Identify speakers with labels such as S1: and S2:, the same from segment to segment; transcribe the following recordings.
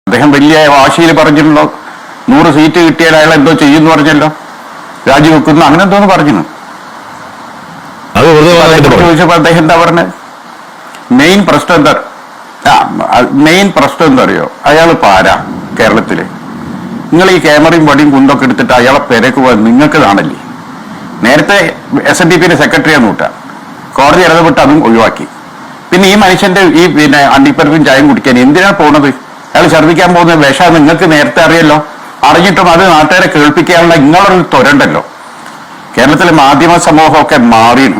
S1: അദ്ദേഹം വലിയ വാശിയിൽ പറഞ്ഞിട്ടുണ്ടോ 100 സീറ്റ് കിട്ടിയാൽ അയാൾ എന്തോ ചെയ്യുമെന്ന് പറഞ്ഞല്ലോ, രാജിവെക്കുന്നു അങ്ങനെ എന്തോന്ന് പറഞ്ഞു. ചോദിച്ചപ്പോ അദ്ദേഹം എന്താ പറഞ്ഞത്? മെയിൻ പ്രശ്നം എന്താ അറിയോ? അയാൾ പാരാ കേരളത്തില്. നിങ്ങൾ ഈ ക്യാമറയും വടിയും കുന്തൊക്കെ എടുത്തിട്ട് അയാളെ പെരക്ക് പോകാൻ നിങ്ങൾക്ക് കാണല്ലേ? നേരത്തെ SNDP സെക്രട്ടറിയാണ് കൂട്ടാ, കോടതി ഇടപെട്ട് അതും ഒഴിവാക്കി. പിന്നെ ഈ മനുഷ്യന്റെ ഈ അണ്ടിപ്പരിപ്പും ചായയും കുടിക്കാൻ എന്തിനാ പോണത്? അയാൾ ഛർദ്ദിക്കാൻ പോകുന്ന വിഷം നിങ്ങൾക്ക് നേരത്തെ അറിയല്ലോ. അറിഞ്ഞിട്ടും അത് നാട്ടുകാരെ കേൾപ്പിക്കാനുള്ള ഇങ്ങളൊരു തൊരണ്ടല്ലോ. കേരളത്തിലെ മാധ്യമ സമൂഹമൊക്കെ മാറിയാണ്.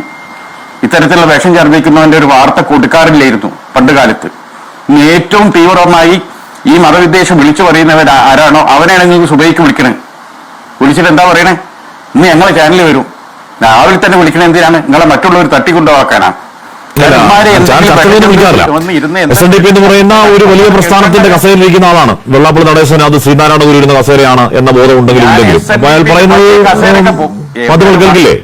S1: ഇത്തരത്തിലുള്ള വിഷം ഛർദ്ദിക്കുന്നവന്റെ ഒരു വാർത്ത കൊടുക്കാറില്ലായിരുന്നു പണ്ട് കാലത്ത്. ഏറ്റവും തീവ്രമായി ഈ മതവിദ്വേഷം വിളിച്ചു പറയുന്നവർ ആരാണോ അവനെയാണ് നിങ്ങൾക്ക് സുബൈക്ക് വിളിക്കണേ. വിളിച്ചിട്ട് എന്താ പറയണേ? ഇന്ന് ഞങ്ങളെ ചാനലിൽ വരും, രാവിലെ തന്നെ വിളിക്കണേ എന്തിനാണ്? നിങ്ങളെ മറ്റുള്ളവർ തട്ടിക്കൊണ്ടുപോക്കാനാ?
S2: SNDP എന്ന് പറയുന്ന ഒരു വലിയ പ്രസ്ഥാനത്തിന്റെ കസേരയിലിരിക്കുന്ന ആളാണ് വെള്ളാപ്പള്ളി നടേശൻ. അത് ശ്രീനാരായണ ഗുരു ഇരുന്ന കസേരയാണ് എന്ന ബോധം ഉണ്ടെങ്കിലും ഇല്ലെങ്കിലും അയാൾ പറയുന്നത് കേൾക്കില്ലേ?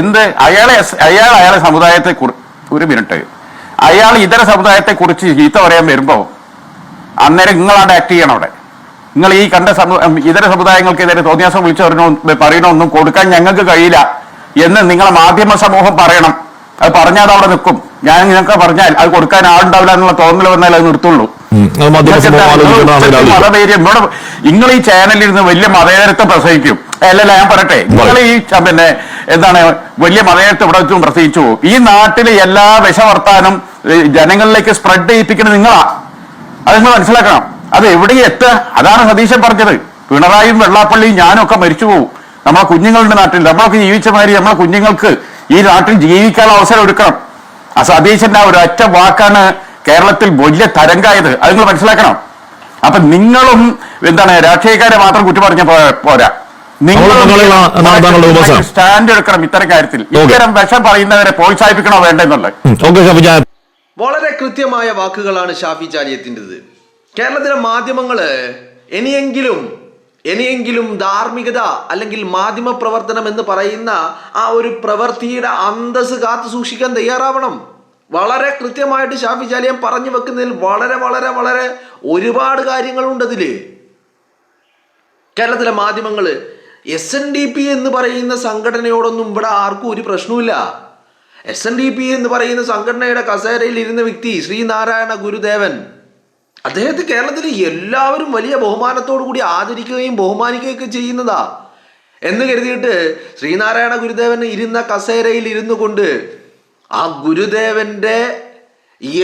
S1: എന്ത് അയാളെ സമുദായത്തെ ഒരു മിനിറ്റ്, അയാൾ ഇതര സമുദായത്തെ കുറിച്ച് ചീത്ത പറയാൻ വരുമ്പോ അന്നേരം നിങ്ങളാണ് ആക്ട് ചെയ്യണം അവിടെ. നിങ്ങൾ ഈ കണ്ട ഇതര സമുദായങ്ങൾക്കെതിരെ തോന്നിയാസം വിളിച്ചു പറയണമൊന്നും കൊടുക്കാൻ ഞങ്ങൾക്ക് കഴിയില്ല എന്ന് നിങ്ങളെ മാധ്യമ സമൂഹം പറയണം. അത് പറഞ്ഞാൽ അവിടെ നിൽക്കും. ഞാൻ നിങ്ങൾക്ക് പറഞ്ഞാൽ അത് കൊടുക്കാൻ ആളുണ്ടാവില്ല എന്നുള്ള തോന്നൽ വന്നാൽ അത് നിർത്തുള്ളൂ. നിങ്ങൾ ഈ ചാനലിൽ നിന്ന് വലിയ മതേതരത്വം പ്രസംഗിക്കും. അല്ലല്ല, ഞാൻ പറയട്ടെ, നിങ്ങൾ ഈ എന്താണ് വലിയ മതേതരത്വം ഇവിടെ വെച്ചും പ്രസംഗിച്ചു പോകും. ഈ നാട്ടിലെ എല്ലാ വിഷവർത്താനം ജനങ്ങളിലേക്ക് സ്പ്രെഡ് ചെയ്യിപ്പിക്കുന്നത് നിങ്ങളാ. അത് നിങ്ങൾ മനസ്സിലാക്കണം. അത് എവിടെ എത്തുക? അതാണ് സതീശൻ പറഞ്ഞത്. പിണറായിയും വെള്ളാപ്പള്ളിയും ഞാനും ഒക്കെ മരിച്ചു പോകും. നമ്മളെ കുഞ്ഞുങ്ങളുടെ നാട്ടിൽ നമ്മളൊക്കെ ജീവിച്ച മാതിരി നമ്മളെ കുഞ്ഞുങ്ങൾക്ക് ഈ നാട്ടിൽ ജീവിക്കാനുള്ള അവസരം എടുക്കണം. ആ സതീശന്റെ ആ ഒരു ഒറ്റ വാക്കാണ് കേരളത്തിൽ വലിയ തരംഗായത്. അത് നിങ്ങൾ മനസ്സിലാക്കണം. അപ്പൊ നിങ്ങളും രാഷ്ട്രീയക്കാരെ മാത്രം കുറ്റം പറഞ്ഞ പോരാ, നിങ്ങൾ സ്റ്റാൻഡ് എടുക്കണം ഇത്തരം കാര്യത്തിൽ. ഇത്തരം വിഷം പറയുന്നവരെ പ്രോത്സാഹിപ്പിക്കണോ വേണ്ടെന്നുള്ളത്
S3: വളരെ കൃത്യമായ വാക്കുകളാണ് ഷാഫി ചാലിയത്തിൻ്റെത്. കേരളത്തിലെ മാധ്യമങ്ങള് ഇനിയെങ്കിലും ധാർമ്മികത അല്ലെങ്കിൽ മാധ്യമ പ്രവർത്തനം എന്ന് പറയുന്ന ആ ഒരു പ്രവൃത്തിയുടെ അന്തസ് കാത്തു സൂക്ഷിക്കാൻ തയ്യാറാവണം. വളരെ കൃത്യമായിട്ട് ഷാഫി ചാലിയൻ പറഞ്ഞു വെക്കുന്നതിൽ വളരെ വളരെ വളരെ ഒരുപാട് കാര്യങ്ങളുണ്ട് അതില്. കേരളത്തിലെ മാധ്യമങ്ങള് SNDP എന്ന് പറയുന്ന സംഘടനയോടൊന്നും ഇവിടെ ആർക്കും ഒരു പ്രശ്നവുമില്ല. SNDP എന്ന് പറയുന്ന സംഘടനയുടെ കസേരയിൽ ഇരുന്ന വ്യക്തി ശ്രീനാരായണ ഗുരുദേവൻ, അദ്ദേഹത്തെ കേരളത്തിൽ എല്ലാവരും വലിയ ബഹുമാനത്തോടു കൂടി ആദരിക്കുകയും ബഹുമാനിക്കുകയൊക്കെ ചെയ്യുന്നതാ. എന്ന് കരുതിയിട്ട് ശ്രീനാരായണ ഗുരുദേവൻ ഇരുന്ന കസേരയിൽ ഇരുന്നു കൊണ്ട് ആ ഗുരുദേവന്റെ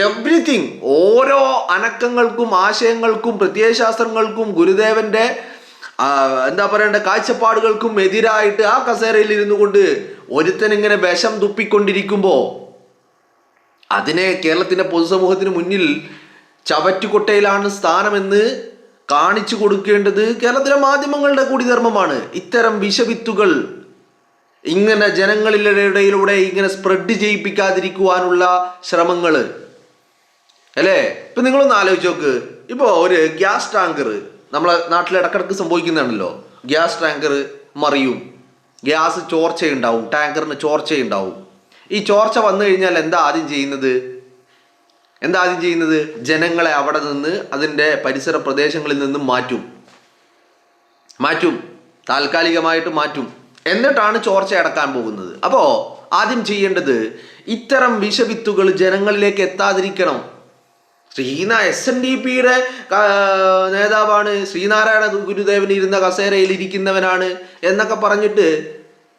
S3: എവ്രിതിങ്, ഓരോ അനക്കങ്ങൾക്കും ആശയങ്ങൾക്കും പ്രത്യയശാസ്ത്രങ്ങൾക്കും ഗുരുദേവന്റെ കാഴ്ചപ്പാടുകൾക്കും എതിരായിട്ട് ആ കസേരയിൽ ഇരുന്നു കൊണ്ട് ഒരുത്തൻ ഇങ്ങനെ വിഷം തുപ്പിക്കൊണ്ടിരിക്കുമ്പോ അതിനെ കേരളത്തിന്റെ പൊതുസമൂഹത്തിന് മുന്നിൽ ചവറ്റുകൊട്ടയിലാണ് സ്ഥാനമെന്ന് കാണിച്ചു കൊടുക്കേണ്ടത് കേരളത്തിലെ മാധ്യമങ്ങളുടെ കൂടി ധർമ്മമാണ്. ഇത്തരം വിഷവിത്തുകൾ ഇങ്ങനെ ജനങ്ങളിലൂടെ ഇങ്ങനെ സ്പ്രെഡ് ചെയ്യിപ്പിക്കാതിരിക്കുവാനുള്ള ശ്രമങ്ങള് അല്ലേ? ഇപ്പൊ നിങ്ങളൊന്ന് ആലോചിച്ച് നോക്ക്. ഇപ്പോ ഒരു ഗ്യാസ് ടാങ്കർ നമ്മളെ നാട്ടിൽ ഇടക്കിടക്ക് സംഭവിക്കുന്നതാണല്ലോ. ഗ്യാസ് ടാങ്കർ മറിയും, ഗ്യാസ് ചോർച്ചയുണ്ടാവും, ടാങ്കറിന് ചോർച്ചയുണ്ടാവും. ഈ ചോർച്ച വന്നു കഴിഞ്ഞാൽ എന്താ ആദ്യം ചെയ്യുന്നത്? ജനങ്ങളെ അവിടെ നിന്ന് അതിൻ്റെ പരിസര പ്രദേശങ്ങളിൽ നിന്നും മാറ്റും, താൽക്കാലികമായിട്ട് മാറ്റും. എന്നിട്ടാണ് ചോർച്ച അടക്കാൻ പോകുന്നത്. അപ്പോൾ ആദ്യം ചെയ്യേണ്ടത് ഇത്തരം വിഷവിത്തുകൾ ജനങ്ങളിലേക്ക് എത്താതിരിക്കണം. SNDPയുടെ നേതാവാണ്, ശ്രീനാരായണ ഗുരുദേവൻ ഇരുന്ന കസേരയിൽ ഇരിക്കുന്നവനാണ് എന്നൊക്കെ പറഞ്ഞിട്ട്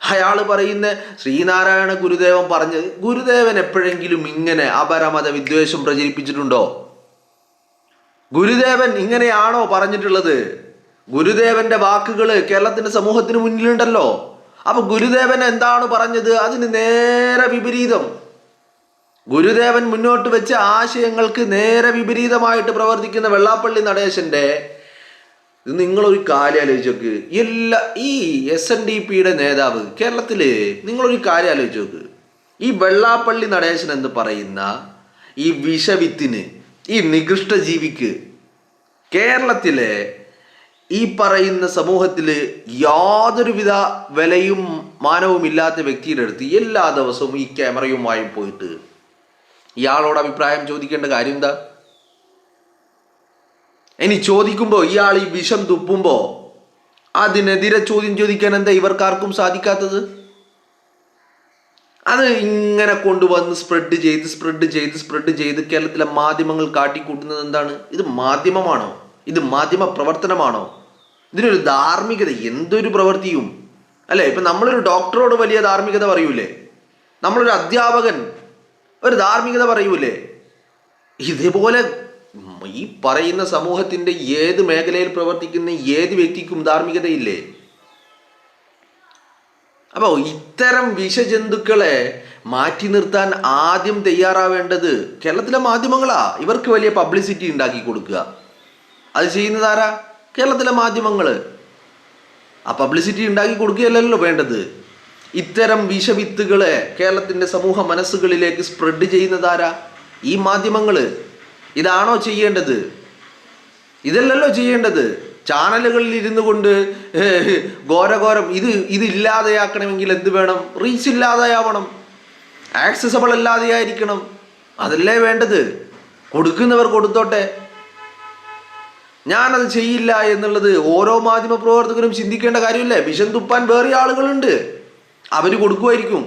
S3: അയാൾ പറയുന്ന ശ്രീനാരായണ ഗുരുദേവൻ പറഞ്ഞത്, ഗുരുദേവൻ എപ്പോഴെങ്കിലും ഇങ്ങനെ അപരമത വിദ്വേഷം പ്രചരിപ്പിച്ചിട്ടുണ്ടോ? ഗുരുദേവൻ ഇങ്ങനെയാണോ പറഞ്ഞിട്ടുള്ളത്? ഗുരുദേവന്റെ വാക്കുകൾ കേരളത്തിന്റെ സമൂഹത്തിന് മുന്നിലുണ്ടല്ലോ. അപ്പൊ ഗുരുദേവൻ എന്താണ് പറഞ്ഞത്? അതിന് നേരെ വിപരീതം. ഗുരുദേവൻ മുന്നോട്ട് വെച്ച ആശയങ്ങൾക്ക് നേരെ വിപരീതമായിട്ട് പ്രവർത്തിക്കുന്ന വെള്ളാപ്പള്ളി നടേശന്റെ നിങ്ങളൊരു കാര്യം ആലോചിച്ച് നോക്ക്. ഈ SNDPയുടെ നേതാവ് കേരളത്തില്, നിങ്ങളൊരു കാര്യം ആലോചിച്ച് നോക്ക്. ഈ വെള്ളാപ്പള്ളി നടേശൻ എന്ന് പറയുന്ന ഈ വിഷവിത്തിന്, ഈ നികൃഷ്ട ജീവിക്ക് കേരളത്തിലെ ഈ പറയുന്ന സമൂഹത്തില് യാതൊരുവിധ വിലയും മാനവും ഇല്ലാത്ത വ്യക്തിയുടെ അടുത്ത് എല്ലാ ദിവസവും ഈ ക്യാമറയുമായി പോയിട്ട് ഇയാളോട് അഭിപ്രായം ചോദിക്കേണ്ട കാര്യം എന്താ? ഇനി ചോദിക്കുമ്പോൾ ഇയാൾ ഈ വിഷം തുപ്പുമ്പോൾ അതിനെതിരെ ചോദ്യം ചോദിക്കാൻ എന്താ ഇവർക്കാർക്കും സാധിക്കാത്തത്? അത് ഇങ്ങനെ കൊണ്ടുവന്ന് സ്പ്രെഡ് ചെയ്ത് കേരളത്തിലെ മാധ്യമങ്ങൾ കാട്ടിക്കൂട്ടുന്നത് എന്താണ്? ഇത് മാധ്യമമാണോ? ഇത് മാധ്യമ പ്രവർത്തനമാണോ? ഇതിനൊരു ധാർമ്മികത, എന്തൊരു പ്രവൃത്തിയും അല്ലേ? ഇപ്പം നമ്മളൊരു ഡോക്ടറോട് വലിയ ധാർമ്മികത പറയൂലേ? നമ്മളൊരു അധ്യാപകൻ ഒരു ധാർമ്മികത പറയൂലേ? ഇതേപോലെ ഈ പറയുന്ന സമൂഹത്തിൻ്റെ ഏത് മേഖലയിൽ പ്രവർത്തിക്കുന്ന ഏത് വ്യക്തിക്കും ധാർമ്മികതയില്ലേ? അപ്പോൾ ഇത്തരം വിഷജന്തുക്കളെ മാറ്റി നിർത്താൻ ആദ്യം തയ്യാറാവേണ്ടത് കേരളത്തിലെ മാധ്യമങ്ങളാ. ഇവർക്ക് വലിയ പബ്ലിസിറ്റി ഉണ്ടാക്കി കൊടുക്കുക. അത് ചെയ്യുന്നതാരാ? കേരളത്തിലെ മാധ്യമങ്ങൾ. ആ പബ്ലിസിറ്റി ഉണ്ടാക്കി കൊടുക്കുകയല്ലല്ലോ വേണ്ടത്. ഇത്തരം വിഷവിത്തുകളെ കേരളത്തിൻ്റെ സമൂഹ മനസ്സുകളിലേക്ക് സ്പ്രെഡ് ചെയ്യുന്നതാരാ? ഈ മാധ്യമങ്ങൾ. ഇതാണോ ചെയ്യേണ്ടത്? ഇതല്ലല്ലോ ചെയ്യേണ്ടത്. ചാനലുകളിൽ ഇരുന്നു കൊണ്ട് ഘോരഘോരം ഇത് ഇല്ലാതെയാക്കണമെങ്കിൽ എന്ത് വേണം? റീച്ച് ഇല്ലാതെയാവണം, ആക്സസബിൾ അല്ലാതെയായിരിക്കണം. അതല്ലേ വേണ്ടത്. കൊടുക്കുന്നവർ കൊടുത്തോട്ടെ. ഞാനത് ചെയ്യില്ല എന്നുള്ളത് ഓരോ മാധ്യമ പ്രവർത്തകരും ചിന്തിക്കേണ്ട കാര്യമില്ലേ? വിഷം തുപ്പാൻ വേറെ ആളുകളുണ്ട്, അവർ കൊടുക്കുമായിരിക്കും.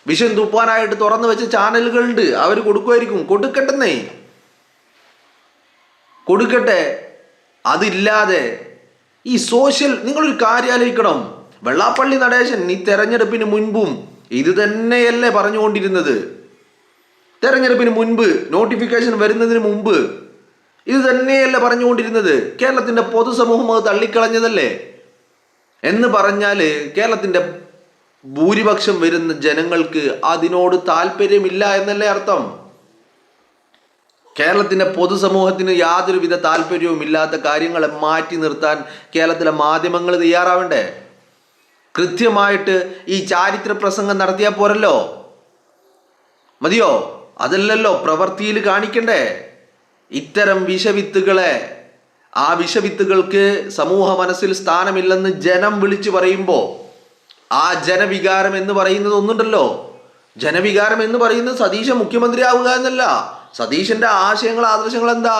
S3: വിഷം തുപ്പാനായിട്ട് തുറന്നു വെച്ച ചാനലുകളുണ്ട്, അവർ കൊടുക്കുമായിരിക്കും. കൊടുക്കട്ടെ. അതില്ലാതെ ഈ സോഷ്യൽ, നിങ്ങളൊരു കാര്യം ആലോചിക്കണം. വെള്ളാപ്പള്ളി നടേശൻ ഈ തെരഞ്ഞെടുപ്പിന് മുൻപും ഇത് തന്നെയല്ലേ പറഞ്ഞുകൊണ്ടിരുന്നത്? തെരഞ്ഞെടുപ്പിന് മുൻപ്, നോട്ടിഫിക്കേഷൻ വരുന്നതിന് മുമ്പ് ഇത് തന്നെയല്ലേ പറഞ്ഞുകൊണ്ടിരുന്നത്? കേരളത്തിൻ്റെ പൊതുസമൂഹം അത് തള്ളിക്കളഞ്ഞതല്ലേ? എന്ന് പറഞ്ഞാൽ കേരളത്തിൻ്റെ ഭൂരിപക്ഷം വരുന്ന ജനങ്ങൾക്ക് അതിനോട് താല്പര്യമില്ല എന്നല്ലേ അർത്ഥം? കേരളത്തിൻ്റെ പൊതുസമൂഹത്തിന് യാതൊരുവിധ താല്പര്യവും ഇല്ലാത്ത കാര്യങ്ങളെ മാറ്റി നിർത്താൻ കേരളത്തിലെ മാധ്യമങ്ങൾ തയ്യാറാവണ്ടേ? കൃത്യമായിട്ട് ഈ ചാരിത്ര പ്രസംഗം നടത്തിയാൽ പോരല്ലോ, മതിയോ? അതല്ലല്ലോ പ്രവൃത്തിയിൽ കാണിക്കണ്ടേ? ഇത്തരം വിഷവിത്തുകളെ, ആ വിഷവിത്തുകൾക്ക് സമൂഹ മനസ്സിൽ സ്ഥാനമില്ലെന്ന് ജനം വിളിച്ചു പറയുമ്പോൾ ആ ജനവികാരം എന്ന് പറയുന്നത് ഒന്നുണ്ടല്ലോ. ജനവികാരം എന്ന് പറയുന്നത് സതീശൻ മുഖ്യമന്ത്രി ആവുക എന്നല്ല. സതീശന്റെ ആശയങ്ങൾ, ആദർശങ്ങൾ എന്താ?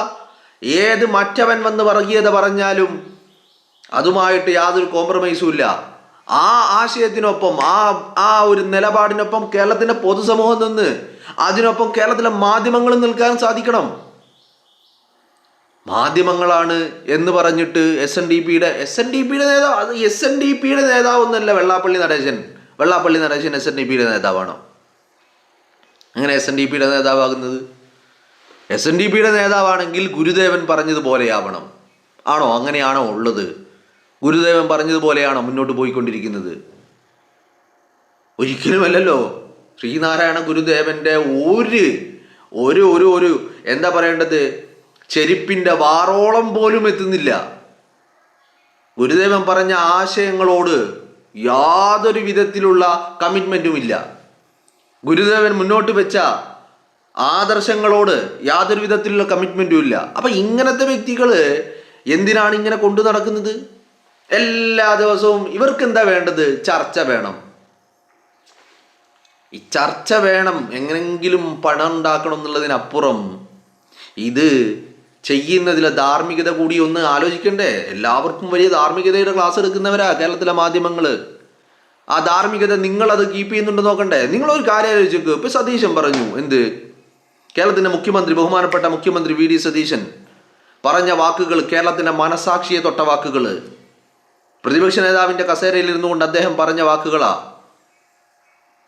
S3: ഏത് മറ്റവൻ വന്ന് വർഗീയത പറഞ്ഞാലും അതുമായിട്ട് യാതൊരു കോംപ്രമൈസും ഇല്ല. ആ ആശയത്തിനൊപ്പം, ആ ഒരു നിലപാടിനൊപ്പം കേരളത്തിന്റെ പൊതുസമൂഹം നിന്ന്, അതിനൊപ്പം കേരളത്തിലെ മാധ്യമങ്ങൾ നിൽക്കാൻ സാധിക്കണം. മാധ്യമങ്ങളാണ് എന്ന് പറഞ്ഞിട്ട് എസ് എൻ ഡി പിയുടെ നേതാവ്, അത് എസ് എൻ ഡി പിയുടെ നേതാവൊന്നല്ല Vellappally Natesan S N D പിയുടെ നേതാവാണോ? അങ്ങനെ എസ് എൻ ഡി പിയുടെ നേതാവാകുന്നത്? എസ് എൻ ഡി പിയുടെ നേതാവാണെങ്കിൽ ഗുരുദേവൻ പറഞ്ഞതുപോലെയാവണം. ആണോ? അങ്ങനെയാണോ ഉള്ളത്? ഗുരുദേവൻ പറഞ്ഞതുപോലെയാണോ മുന്നോട്ട് പോയിക്കൊണ്ടിരിക്കുന്നത്? ഒരിക്കലുമല്ലല്ലോ. ശ്രീനാരായണ ഗുരുദേവന്റെ ഒരു എന്താ പറയേണ്ടത്, ചെരുപ്പിന്റെ വാറോളം പോലും എത്തുന്നില്ല. ഗുരുദേവൻ പറഞ്ഞ ആശയങ്ങളോട് യാതൊരു വിധത്തിലുള്ള കമ്മിറ്റ്മെന്റും ഇല്ല. ഗുരുദേവൻ മുന്നോട്ട് വെച്ച ആദർശങ്ങളോട് യാതൊരു വിധത്തിലുള്ള കമ്മിറ്റ്മെന്റും ഇല്ല. അപ്പൊ ഇങ്ങനത്തെ വ്യക്തികൾ എന്തിനാണ് ഇങ്ങനെ കൊണ്ടു നടക്കുന്നത്? എല്ലാ ദിവസവും ഇവർക്ക് എന്താ വേണ്ടത്? ചർച്ച വേണം. ഈ ചർച്ച വേണം, എങ്ങനെങ്കിലും പണം ഉണ്ടാക്കണം എന്നുള്ളതിനപ്പുറം ഇത് ചെയ്യുന്നതിലെ ധാർമ്മികത കൂടി ഒന്ന് ആലോചിക്കണ്ടേ? എല്ലാവർക്കും വലിയ ധാർമ്മികതയുടെ ക്ലാസ് എടുക്കുന്നവരാ കേരളത്തിലെ മാധ്യമങ്ങൾ. ആ ധാർമ്മികത നിങ്ങളത് കീപ്പ് ചെയ്യുന്നുണ്ട് നോക്കണ്ടേ? നിങ്ങളൊരു കാര്യം ആലോചിച്ചു. ഇപ്പൊ സതീശൻ പറഞ്ഞു, എന്ത്? കേരളത്തിന്റെ മുഖ്യമന്ത്രി, ബഹുമാനപ്പെട്ട മുഖ്യമന്ത്രി വി ഡി സതീശൻ പറഞ്ഞ വാക്കുകൾ കേരളത്തിന്റെ മനസാക്ഷിയെ തൊട്ട വാക്കുകൾ. പ്രതിപക്ഷ നേതാവിന്റെ കസേരയിൽ ഇരുന്നുകൊണ്ട് അദ്ദേഹം പറഞ്ഞ വാക്കുകളാ.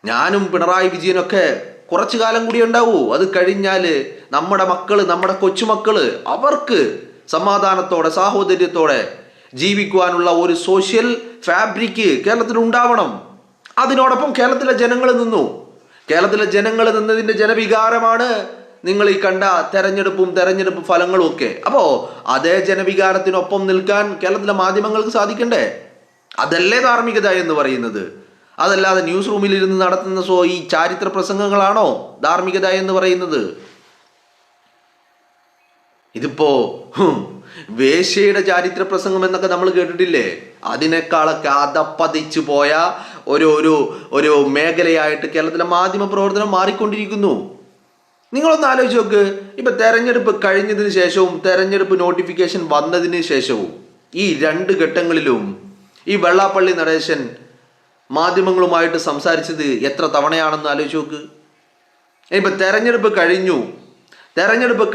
S3: ഞാനും പിണറായി വിജയനൊക്കെ കുറച്ചു കാലം കൂടി ഉണ്ടാവൂ. അത് കഴിഞ്ഞാൽ നമ്മുടെ മക്കള്, നമ്മുടെ കൊച്ചുമക്കള്, അവർക്ക് സമാധാനത്തോടെ സാഹോദര്യത്തോടെ ജീവിക്കുവാനുള്ള ഒരു സോഷ്യൽ ഫാബ്രിക് കേരളത്തിൽ ഉണ്ടാവണം. അതിനോടൊപ്പം കേരളത്തിലെ ജനങ്ങൾ നിന്നു. കേരളത്തിലെ ജനങ്ങൾ നിന്നതിൻ്റെ ജനവികാരമാണ് നിങ്ങൾ ഈ കണ്ട തെരഞ്ഞെടുപ്പ് ഫലങ്ങളും ഒക്കെ. അപ്പോൾ അതേ ജനവികാരത്തിനൊപ്പം നിൽക്കാൻ കേരളത്തിലെ മാധ്യമങ്ങൾക്ക് സാധിക്കണ്ടേ? അതല്ലേ ധാർമ്മികത എന്ന് പറയുന്നത്. അതല്ലാതെ ന്യൂസ് റൂമിൽ ഇരുന്ന് നടത്തുന്ന ഈ ചാരിത്ര പ്രസംഗങ്ങളാണോ ധാർമ്മികത എന്ന് പറയുന്നത്? ഇതിപ്പോ വേശ്യയുടെ ചാരിത്ര പ്രസംഗം എന്നൊക്കെ നമ്മൾ കേട്ടിട്ടില്ലേ? അതിനേക്കാളൊക്കെ അതപ്പതിച്ചു പോയ ഒരു മേഖലയായിട്ട് കേരളത്തിലെ മാധ്യമ പ്രവർത്തനം മാറിക്കൊണ്ടിരിക്കുന്നു. നിങ്ങളൊന്ന് ആലോചിച്ച് നോക്ക്. ഇപ്പൊ തെരഞ്ഞെടുപ്പ് കഴിഞ്ഞതിന് ശേഷവും തെരഞ്ഞെടുപ്പ് നോട്ടിഫിക്കേഷൻ വന്നതിന് ശേഷവും ഈ 2 ഘട്ടങ്ങളിലും ഈ വെള്ളാപ്പള്ളി നടേശൻ മാധ്യമങ്ങളുമായിട്ട് സംസാരിച്ചത് എത്ര തവണയാണെന്ന് ആലോചിച്ച് നോക്ക്. ഇപ്പൊ തെരഞ്ഞെടുപ്പ്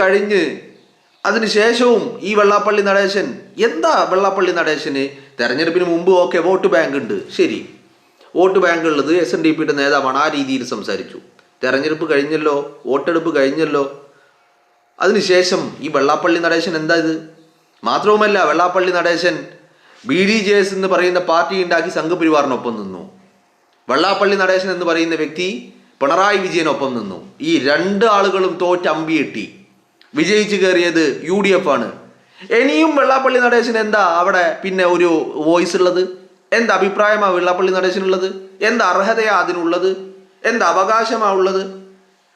S3: കഴിഞ്ഞ് അതിനുശേഷവും ഈ വെള്ളാപ്പള്ളി നടേശൻ വെള്ളാപ്പള്ളി നടേശന് തെരഞ്ഞെടുപ്പിന് മുമ്പ് ഓക്കെ വോട്ട് ബാങ്ക് ഉണ്ട്, ശരി, വോട്ട് ബാങ്ക് ഉള്ളത് SNDPയുടെ നേതാവാണ്, ആ രീതിയിൽ സംസാരിച്ചു. തെരഞ്ഞെടുപ്പ് കഴിഞ്ഞല്ലോ, വോട്ടെടുപ്പ് കഴിഞ്ഞല്ലോ, അതിനുശേഷം ഈ വെള്ളാപ്പള്ളി നടേശൻ എന്താ ഇത്? മാത്രവുമല്ല, വെള്ളാപ്പള്ളി നടേശൻ BDJS എന്ന് പറയുന്ന പാർട്ടി ഉണ്ടാക്കി സംഘപരിവാറിനൊപ്പം നിന്നു. വെള്ളാപ്പള്ളി നടേശൻ എന്ന് പറയുന്ന വ്യക്തി പിണറായി വിജയനൊപ്പം നിന്നു. ഈ 2 ആളുകളും തോറ്റമ്പിയെട്ടി. വിജയിച്ചു കയറിയത് UDF ആണ്. ഇനിയും വെള്ളാപ്പള്ളി നടേശൻ എന്താ അവിടെ പിന്നെ ഒരു വോയിസ് ഉള്ളത്? എന്ത് അഭിപ്രായമാണ് വെള്ളാപ്പള്ളി നടേശനുള്ളത്? എന്ത് അർഹതയാ അതിനുള്ളത്? എന്ത് അവകാശമാ ഉള്ളത്?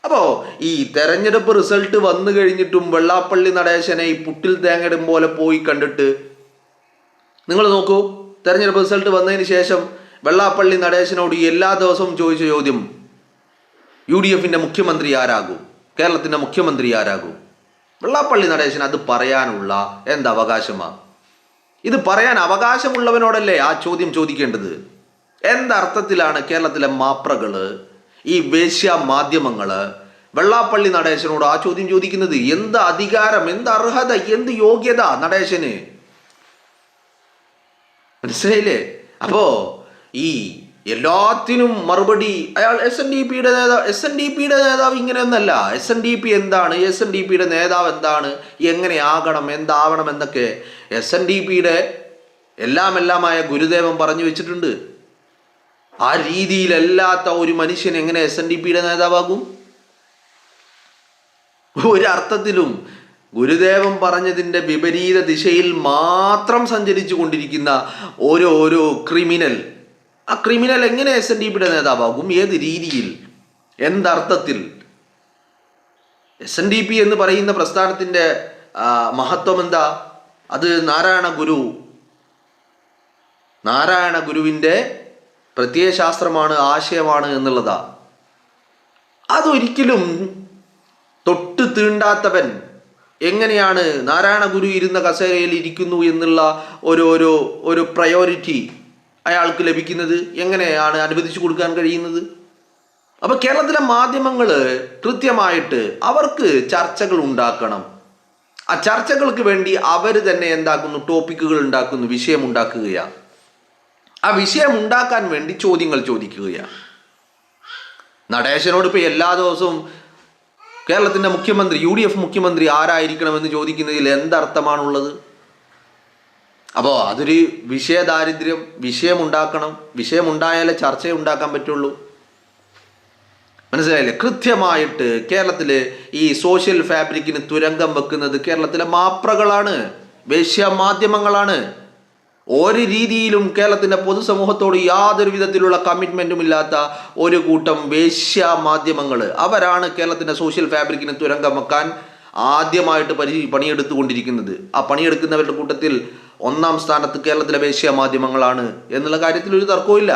S3: അപ്പോ ഈ തെരഞ്ഞെടുപ്പ് റിസൾട്ട് വന്നു കഴിഞ്ഞിട്ടും വെള്ളാപ്പള്ളി നടേശനെ ഈ പുട്ടിൽ തേങ്ങയിടും പോലെ പോയി കണ്ടിട്ട് നിങ്ങൾ നോക്കൂ. തെരഞ്ഞെടുപ്പ് റിസൾട്ട് വന്നതിന് ശേഷം വെള്ളാപ്പള്ളി നടേശനോട് എല്ലാ ദിവസവും ചോദിച്ച ചോദ്യം, UDFന്റെ മുഖ്യമന്ത്രി ആരാകും, കേരളത്തിന്റെ മുഖ്യമന്ത്രി ആരാകും? വെള്ളാപ്പള്ളി നടേശൻ അത് പറയാനുള്ള എന്ത് അവകാശമാണ്? ഇത് പറയാൻ അവകാശമുള്ളവനോടല്ലേ ആ ചോദ്യം ചോദിക്കേണ്ടത്? എന്തർത്ഥത്തിലാണ് കേരളത്തിലെ മാപ്രകള്, ഈ വേശ്യ മാധ്യമങ്ങള് വെള്ളാപ്പള്ളി നടേശനോട് ആ ചോദ്യം ചോദിക്കുന്നത്? എന്ത് അധികാരം, എന്ത് അർഹത, എന്ത് യോഗ്യത നടേശന്? മനസ്സിലായില്ലേ? അപ്പോ ഈ എല്ലാത്തിനും മറുപടി അയാൾ SNDPയുടെ നേതാവ് ഇങ്ങനെയൊന്നല്ല. SNDP എന്താണ്, SNDPയുടെ നേതാവ് എന്താണ്, എങ്ങനെയാകണം, എന്താവണം എന്നൊക്കെ SNDPയുടെ എല്ലാമായ ഗുരുദേവൻ പറഞ്ഞു വെച്ചിട്ടുണ്ട്. ആ രീതിയിലല്ലാത്ത ഒരു മനുഷ്യൻ എങ്ങനെ SNDPയുടെ നേതാവാകും? ഒരർത്ഥത്തിലും ഗുരുദേവൻ പറഞ്ഞതിൻ്റെ വിപരീത ദിശയിൽ മാത്രം സഞ്ചരിച്ചു കൊണ്ടിരിക്കുന്ന ഓരോ ക്രിമിനൽ, ആ ക്രിമിനൽ എങ്ങനെ SNDPയുടെ നേതാവാകും? ഏത് രീതിയിൽ, എന്തർത്ഥത്തിൽ? SNDP എന്ന് പറയുന്ന പ്രസ്ഥാനത്തിൻ്റെ മഹത്വം എന്താ? അത് നാരായണ ഗുരുവിൻ്റെ പ്രത്യയശാസ്ത്രമാണ്, ആശയമാണ് എന്നുള്ളതാ. അതൊരിക്കലും തൊട്ട് തീണ്ടാത്തവൻ എങ്ങനെയാണ് നാരായണ ഗുരു ഇരുന്ന കസേരയിൽ ഇരിക്കുന്നു എന്നുള്ള ഒരു പ്രയോറിറ്റി അയാൾക്ക് ലഭിക്കുന്നത്? എങ്ങനെയാണ് അനുവദിച്ചു കൊടുക്കാൻ കഴിയുന്നത്? അപ്പൊ കേരളത്തിലെ മാധ്യമങ്ങൾ കൃത്യമായിട്ട് അവർക്ക് ചർച്ചകൾ ഉണ്ടാക്കണം. ആ ചർച്ചകൾക്ക് വേണ്ടി അവർ തന്നെ എന്താക്കുന്നു? ടോപ്പിക്കുകൾ ഉണ്ടാക്കുന്നു, വിഷയം ഉണ്ടാക്കുകയാണ്. ആ വിഷയം ഉണ്ടാക്കാൻ വേണ്ടി ചോദ്യങ്ങൾ ചോദിക്കുകയാണ്. നടേശനോട് ഇപ്പൊ എല്ലാ ദിവസവും കേരളത്തിന്റെ മുഖ്യമന്ത്രി, UDF മുഖ്യമന്ത്രി ആരായിരിക്കണമെന്ന് ചോദിക്കുന്നതിൽ എന്തർത്ഥമാണുള്ളത്? അപ്പോൾ അതൊരു വിഷയദാരിദ്ര്യം, വിഷയമുണ്ടാക്കണം. വിഷയമുണ്ടായാലേ ചർച്ച ഉണ്ടാക്കാൻ പറ്റുള്ളൂ. മനസ്സിലായില്ലേ? കൃത്യമായിട്ട് കേരളത്തില് ഈ സോഷ്യൽ ഫാബ്രിക്കിന് തുരങ്കം വെക്കുന്നത് കേരളത്തിലെ മാപ്രകളാണ്, വേശ്യ മാധ്യമങ്ങളാണ്. ഒരു രീതിയിലും കേരളത്തിന്റെ പൊതുസമൂഹത്തോട് യാതൊരു വിധത്തിലുള്ള കമ്മിറ്റ്മെന്റും ഇല്ലാത്ത ഒരു കൂട്ടം വേശ്യ മാധ്യമങ്ങൾ, അവരാണ് കേരളത്തിന്റെ സോഷ്യൽ ഫാബ്രിക്കിന് തുരങ്കം വെക്കാൻ ആദ്യമായിട്ട് പണിയെടുത്തുകൊണ്ടിരിക്കുന്നത്. ആ പണിയെടുക്കുന്നവരുടെ കൂട്ടത്തിൽ 1-ാം സ്ഥാനത്ത് കേരളത്തിലെ വേശ്യ മാധ്യമങ്ങളാണ് എന്നുള്ള കാര്യത്തിൽ ഒരു തർക്കവും ഇല്ല.